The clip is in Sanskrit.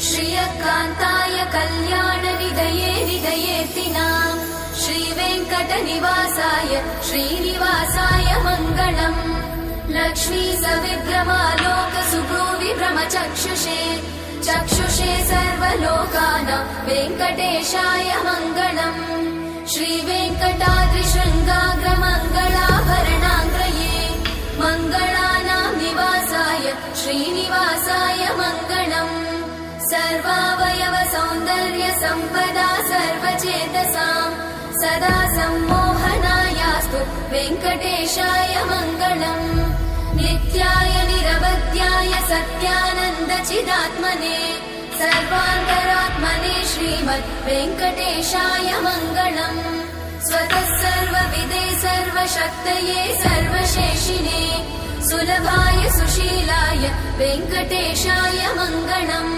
श्रियकान्ताय कल्याणनिधये निधयेऽर्थिनाम् श्रीवेङ्कटनिवासाय श्रीनिवासाय मङ्गलम्। लक्ष्मी सविभ्रमालोकसुभ्रूविभ्रमचक्षुषे चक्षुषे सर्वलोकानां वेङ्कटेशाय मङ्गलम्। श्रीवेङ्कटाद्रिशृङ्गाग्रमङ्गलाभरणाङ्ग्रये मङ्गलानां निवासाय श्रीनिवासाय मङ्गलम्। सर्वावयव सौन्दर्य सम्पदा सर्वचेतसां सदा सम्मोहनायास्तु वेङ्कटेशाय मङ्गलम्। नित्याय निरवध्याय सत्यानन्द चिदात्मने सर्वान्तरात्मने श्रीमद् वेङ्कटेशाय मङ्गलम्। स्वतः सर्वविदे सर्वशक्तये सर्वशेषिने सुलभाय सुशीलाय वेङ्कटेशाय मङ्गलम्।